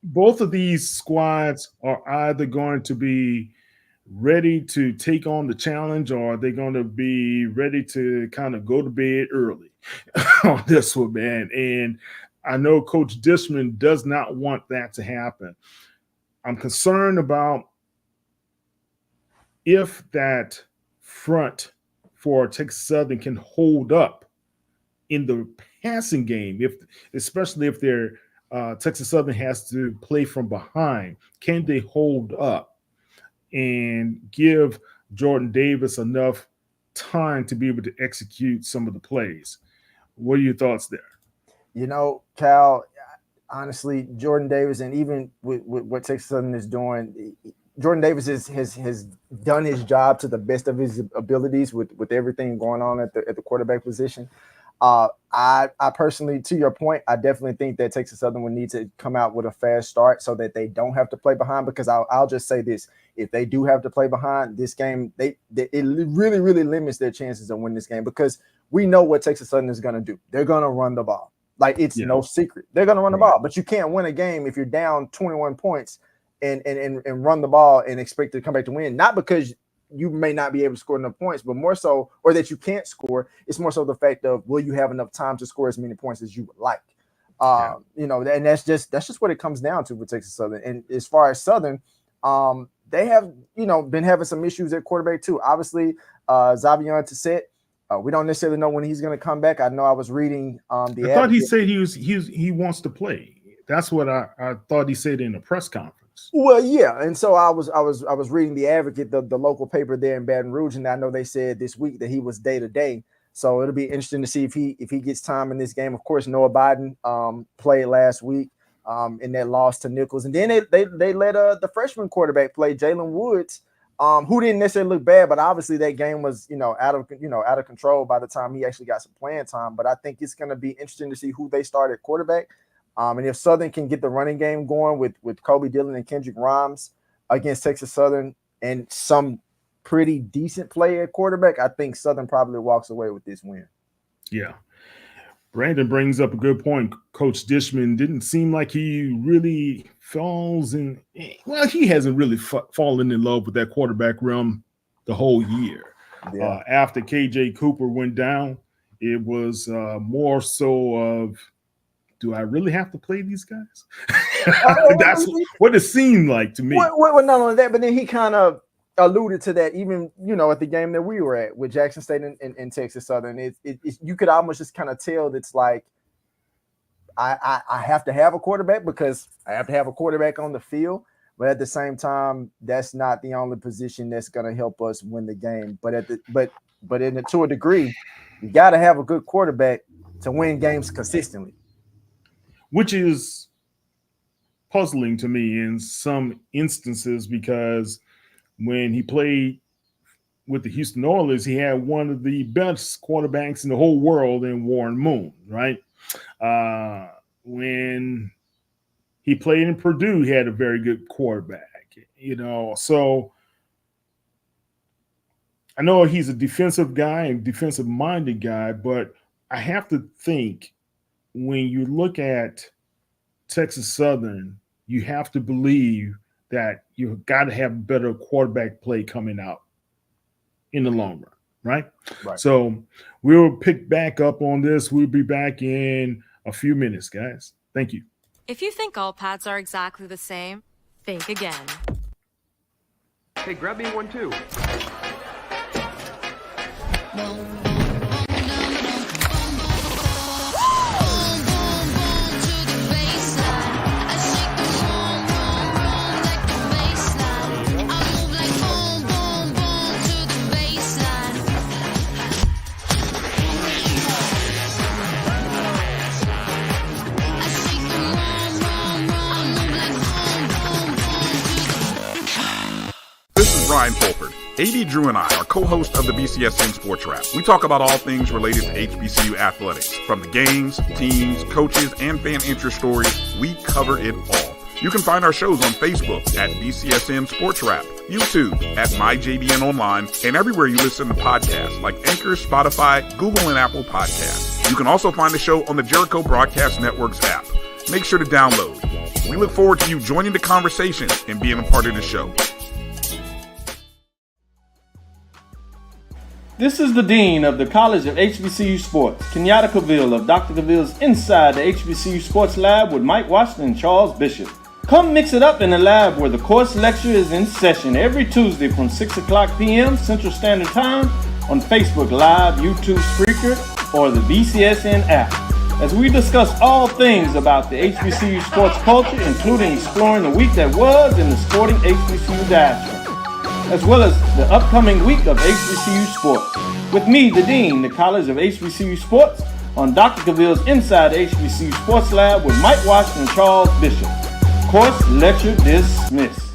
both of these squads are either going to be ready to take on the challenge, or are they going to be ready to kind of go to bed early on this one, man. And I know Coach Dishman does not want that to happen. I'm concerned about if that front for Texas Southern can hold up in the passing game, especially if they're Texas Southern has to play from behind. Can they hold up and give Jordan Davis enough time to be able to execute some of the plays? What are your thoughts there? Cal, honestly, Jordan Davis, and even with what Texas Southern is doing, Jordan Davis has done his job to the best of his abilities with everything going on at the quarterback position. I personally, to your point, I definitely think that Texas Southern would need to come out with a fast start so that they don't have to play behind, because I'll just say this: if they do have to play behind this game, it really, really limits their chances of winning this game, because we know what Texas Southern is going to do. They're going to run the ball. Like, it's no secret. They're going to run the ball, but you can't win a game if you're down 21 points and run the ball and expect to come back to win. Not because you may not be able to score enough points, but more so, or that you can't score. It's more so the fact of, will you have enough time to score as many points as you would like? You know, and that's just what it comes down to with Texas Southern. And as far as Southern, they have, you know, been having some issues at quarterback too. Obviously, Xavier Tissett, we don't necessarily know when he's going to come back. I know I was reading I thought he said he wants to play. That's what I thought he said in a press conference. Well, yeah, and so I was reading the Advocate, the local paper there in Baton Rouge, and I know they said this week that he was day to day. So it'll be interesting to see if he gets time in this game. Of course, Noah Biden played last week in that loss to Nichols, and then they let the freshman quarterback play, Jalen Woods, who didn't necessarily look bad, but obviously that game was out of control by the time he actually got some playing time. But I think it's going to be interesting to see who they start at quarterback. And if Southern can get the running game going with Kobe Dillon and Kendrick Rhymes against Texas Southern and some pretty decent play at quarterback, I think Southern probably walks away with this win. Yeah. Brandon brings up a good point. Coach Dishman didn't seem like he really falls in. Well, he hasn't really fallen in love with that quarterback room the whole year. Yeah. After KJ Cooper went down, it was more so of, do I really have to play these guys? That's what it seemed like to me. Well, not only that, but then he kind of alluded to that even, at the game that we were at with Jackson State and Texas Southern. You could almost just kind of tell that it's like, I have to have a quarterback because I have to have a quarterback on the field. But at the same time, that's not the only position that's going to help us win the game. But to a degree, you got to have a good quarterback to win games consistently. Which is puzzling to me in some instances, because when he played with the Houston Oilers, he had one of the best quarterbacks in the whole world in Warren Moon, right? When he played in Purdue, he had a very good quarterback, So I know he's a defensive guy and defensive-minded guy, but I have to think, when you look at Texas Southern, you have to believe that you've got to have better quarterback play coming out in the long run, right? So we'll pick back up on this. We'll be back in a few minutes, guys. Thank you. If you think all pads are exactly the same, think again. Hey, grab me one too. Brian Fulford. AD Drew and I are co-hosts of the BCSN Sports Wrap. We talk about all things related to HBCU athletics. From the games, teams, coaches, and fan interest stories, we cover it all. You can find our shows on Facebook at BCSN Sports Wrap, YouTube at MyJBN Online, and everywhere you listen to podcasts like Anchor, Spotify, Google, and Apple Podcasts. You can also find the show on the Jericho Broadcast Network's app. Make sure to download. We look forward to you joining the conversation and being a part of the show. This is the Dean of the College of HBCU Sports, Kenyatta Cavil of Dr. Cavil's Inside the HBCU Sports Lab with Mike Washington and Charles Bishop. Come mix it up in the lab where the course lecture is in session every Tuesday from 6 o'clock p.m. Central Standard Time on Facebook Live, YouTube Spreaker, or the BCSN app, as we discuss all things about the HBCU sports culture, including exploring the week that was in the sporting HBCU diaspora, as well as the upcoming week of HBCU sports. With me, the Dean, the College of HBCU Sports, on Dr. Cavil's Inside the HBCU Sports Lab with Mike Washington and Charles Bishop. Course lecture dismissed.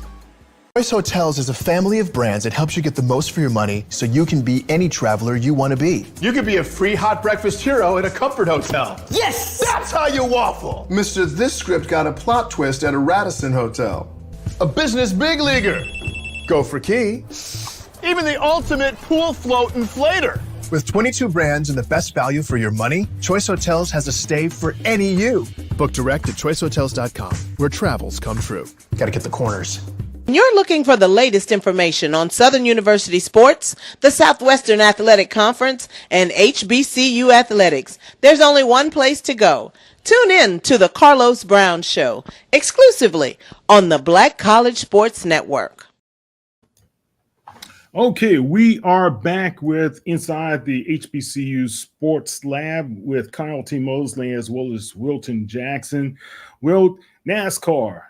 Choice Hotels is a family of brands that helps you get the most for your money so you can be any traveler you want to be. You could be a free hot breakfast hero at a comfort hotel. Yes! That's how you waffle! Mr. This script got a plot twist at a Radisson hotel. A business big leaguer. Go for key. Even the ultimate pool float inflator. With 22 brands and the best value for your money, Choice Hotels has a stay for any you. Book direct at choicehotels.com, where travels come true. Gotta get the corners. You're looking for the latest information on Southern University sports, the Southwestern Athletic Conference, and HBCU athletics. There's only one place to go. Tune in to the Carlos Brown Show, exclusively on the Black College Sports Network. Okay, we are back with Inside the HBCU Sports Lab with Kyle T. Mosley as well as Wilton Jackson. Well, NASCAR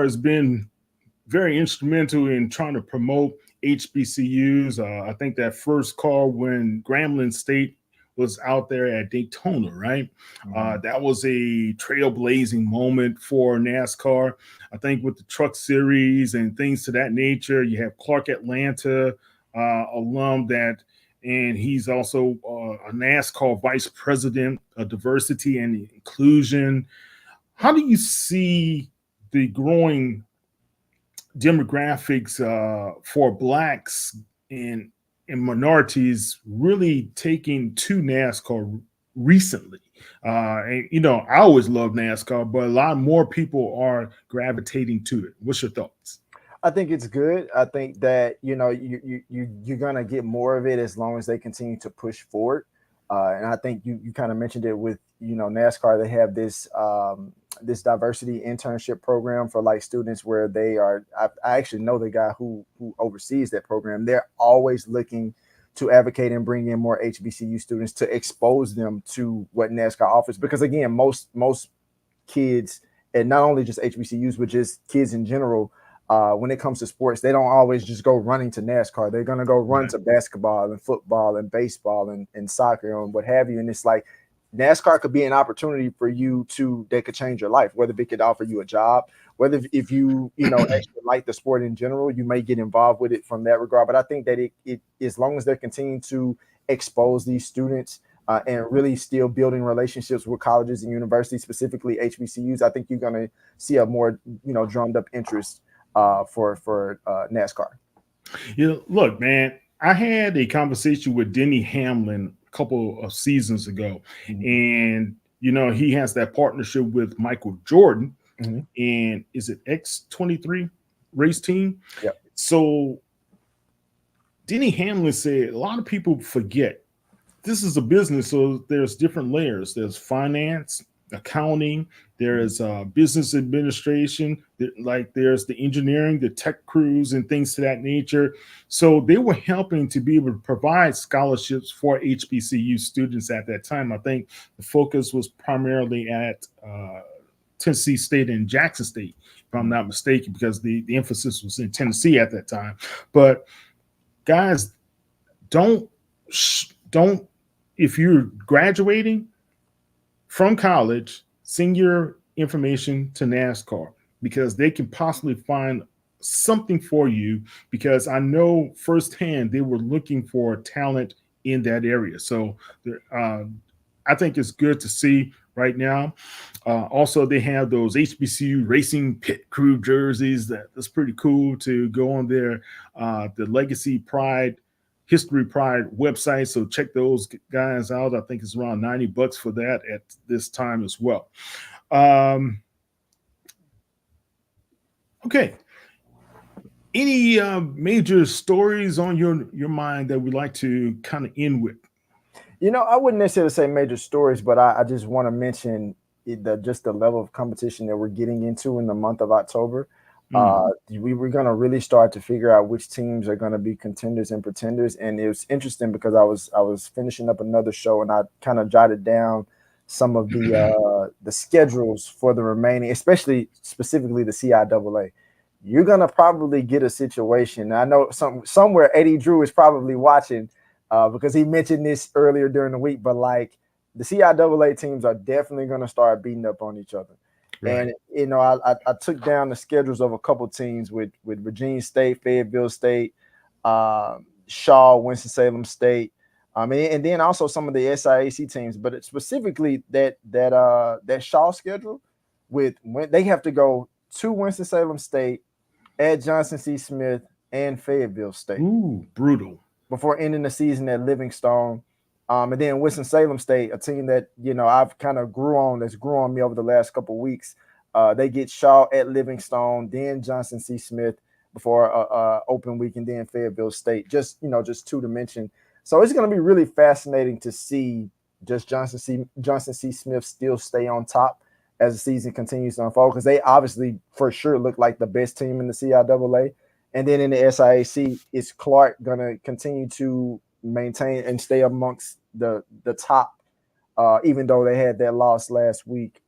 has been very instrumental in trying to promote HBCUs. I think that first car when Grambling State was out there at Daytona, right? That was a trailblazing moment for NASCAR. I think with the Truck Series and things to that nature, you have Clark Atlanta alum and he's also a NASCAR vice president of diversity and inclusion. How do you see the growing demographics for Blacks and minorities really taking to NASCAR recently? And I always loved NASCAR, but a lot more people are gravitating to it. What's your thoughts? I think it's good. I think that you're gonna get more of it as long as they continue to push forward. And I think you kind of mentioned it with NASCAR. They have this this diversity internship program for like students where they are. I actually know the guy who oversees that program. They're always looking to advocate and bring in more HBCU students to expose them to what NASCAR offers. Because again, most kids, and not only just HBCUs, but just kids in general, when it comes to sports, they don't always just go running to NASCAR. They're going to go run to basketball and football and baseball and soccer and what have you. And it's like NASCAR could be an opportunity for you that could change your life, whether it could offer you a job, whether if you actually like the sport in general, you may get involved with it from that regard. But I think that it as long as they're continuing to expose these students and really still building relationships with colleges and universities, specifically HBCUs, I think you're going to see a more drummed up interest for NASCAR. Look, man, I had a conversation with Denny Hamlin a couple of seasons ago, and he has that partnership with Michael Jordan, and is it X23 race team? Yep. So Denny Hamlin said a lot of people forget this is a business, so there's different layers. There's finance, accounting, there is business administration, there's the engineering, the tech crews and things to that nature. So they were helping to be able to provide scholarships for HBCU students at that time. I think the focus was primarily at Tennessee State and Jackson State, if I'm not mistaken, because the emphasis was in Tennessee at that time. But guys, don't if you're graduating from college, send your information to NASCAR because they can possibly find something for you, because I know firsthand they were looking for talent in that area. So I think it's good to see right now. Also, they have those HBCU racing pit crew jerseys. That's pretty cool to go on their the Legacy Pride, History Pride website. So check those guys out. I think it's around $90 for that at this time as well. Okay. Any major stories on your mind that we'd like to kind of end with? I wouldn't necessarily say major stories, but I just want to mention just the level of competition that we're getting into in the month of October. We're going to really start to figure out which teams are going to be contenders and pretenders. And it was interesting because I was finishing up another show and I kind of jotted down some of the schedules for the remaining, specifically the CIAA. You're going to probably get a situation. I know somewhere Eddie Drew is probably watching because he mentioned this earlier during the week, but like the CIAA teams are definitely going to start beating up on each other. And I took down the schedules of a couple teams with Virginia State, Fayetteville State, Shaw, Winston-Salem State, and then also some of the SIAC teams. But it's specifically that Shaw schedule when they have to go to Winston-Salem State, at Johnson C. Smith, and Fayetteville State. Ooh, brutal. Before ending the season at Livingstone. And then Winston-Salem State, a team that, I've kind of grew on me over the last couple of weeks. They get Shaw at Livingstone, then Johnson C. Smith before open week, and then Fayetteville State, just two to mention. So it's going to be really fascinating to see just Johnson C. Smith still stay on top as the season continues to unfold, because they obviously for sure look like the best team in the CIAA. And then in the SIAC, is Clark going to continue to maintain and stay amongst the top, even though they had that loss last week?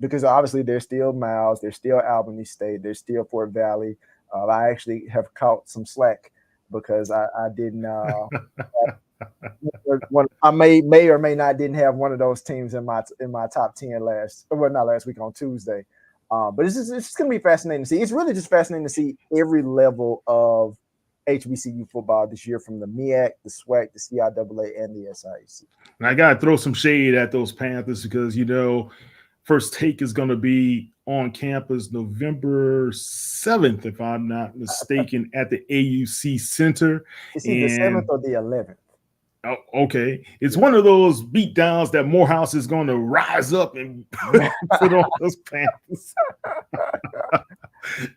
Because obviously they're still Miles, they're still Albany State, they're still Fort Valley. I actually have caught some slack because I didn't. I may or may not didn't have one of those teams in my top 10 not last week, on Tuesday. But it's just going to be fascinating to see. It's really just fascinating to see every level of HBCU football this year, from the MEAC, the SWAC, the CIAA, and the SIAC. And I got to throw some shade at those Panthers because, First Take is going to be on campus November 7th, if I'm not mistaken, at the AUC Center. It's either the 7th or the 11th. Oh, okay. It's one of those beatdowns that Morehouse is going to rise up and put on those Panthers.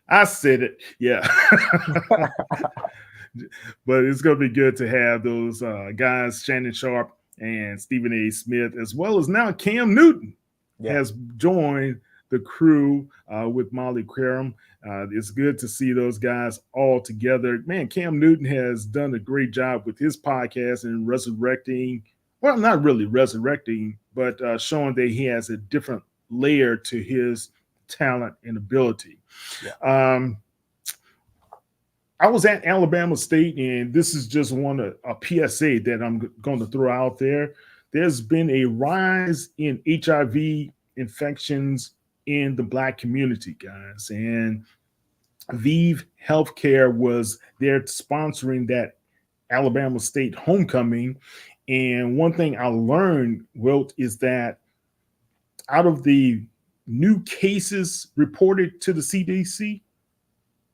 I said it. Yeah. But it's going to be good to have those guys, Shannon Sharp and Stephen A. Smith, as well as now Cam Newton has joined the crew with Molly Querum. It's good to see those guys all together. Man, Cam Newton has done a great job with his podcast and resurrecting, well, not really resurrecting, but showing that he has a different layer to his talent and ability. Yeah. I was at Alabama State, and this is just a PSA that I'm going to throw out there. There's been a rise in HIV infections in the Black community, guys. And ViV Healthcare was there sponsoring that Alabama State homecoming. And one thing I learned, Wilt, is that out of the new cases reported to the CDC,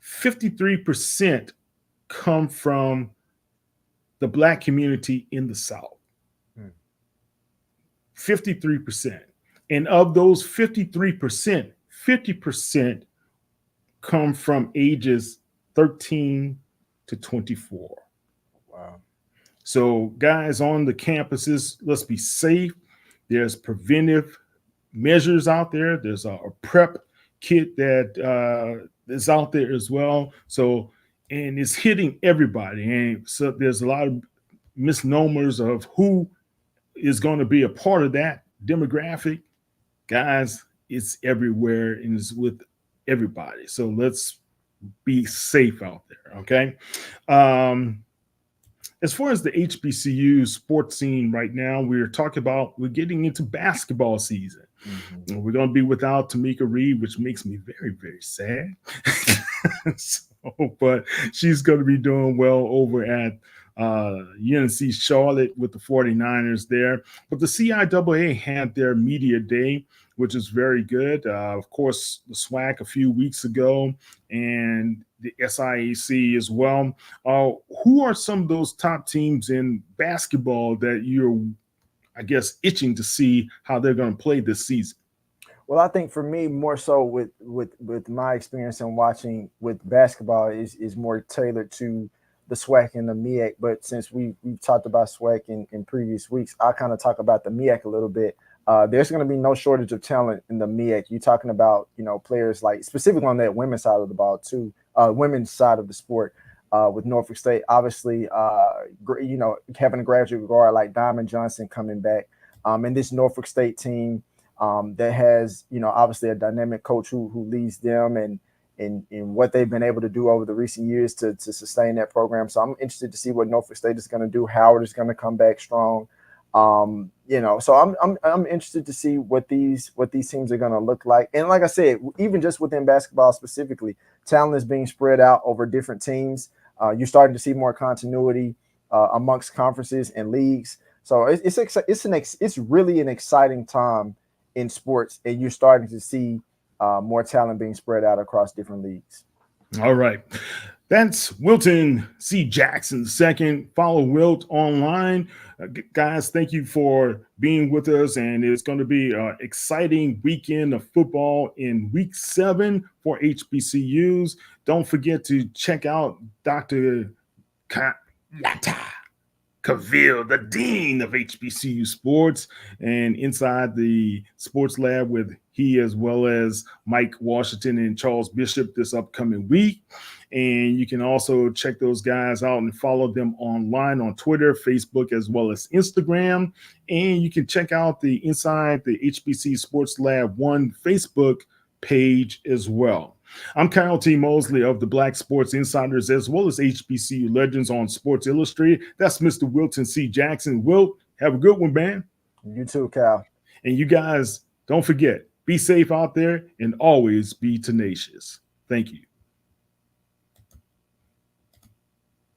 53% come from the Black community in the South. 53%. And of those 53%, 50% come from ages 13 to 24. Wow. So guys on the campuses, let's be safe. There's preventive measures out there. There's a PrEP kit that is out there as well. So, and it's hitting everybody. And so there's a lot of misnomers of who is going to be a part of that demographic. Guys, it's everywhere and it's with everybody. So let's be safe out there, okay? As far as the HBCU sports scene right now, we're getting into basketball season. Mm-hmm. We're going to be without Tamika Reed, which makes me very, very sad. But she's going to be doing well over at UNC Charlotte with the 49ers there. But the CIAA had their media day, which is very good. Of course, the SWAC a few weeks ago and the SIAC as well. Who are some of those top teams in basketball that you're, I guess, itching to see how they're going to play this season? Well, I think for me, more so with my experience in watching with basketball is more tailored to the SWAC and the MEAC. But since we've talked about SWAC in previous weeks, I kind of talk about the MEAC a little bit. There's going to be no shortage of talent in the MEAC. You're talking about, players like specifically on that women's side of the ball too, women's side of the sport with Norfolk State, obviously, having a graduate guard like Diamond Johnson coming back. And this Norfolk State team that has, obviously a dynamic coach who leads them and what they've been able to do over the recent years to sustain that program. So I'm interested to see what Norfolk State is going to do. Howard is going to come back strong. So I'm interested to see what these teams are going to look like. And like I said, even just within basketball specifically, talent is being spread out over different teams. You're starting to see more continuity amongst conferences and leagues. So it's really an exciting time in sports, and you're starting to see more talent being spread out across different leagues. All right. That's Wilton C. Jackson II. Follow Wilt online. Guys, thank you for being with us. And it's going to be an exciting weekend of football in week 7 for HBCUs. Don't forget to check out Dr. Cavil, the dean of HBCU sports, and inside the sports lab with he as well as Mike Washington and Charles Bishop this upcoming week. And you can also check those guys out and follow them online on Twitter, Facebook, as well as Instagram. And you can check out the Inside the HBC Sports Lab 1 Facebook page as well. I'm Kyle T. Mosley of the Black Sports Insiders, as well as HBCU Legends on Sports Illustrated. That's Mr. Wilton C. Jackson. Wilt, have a good one, man. You too, Cal. And you guys, don't forget, be safe out there and always be tenacious. Thank you.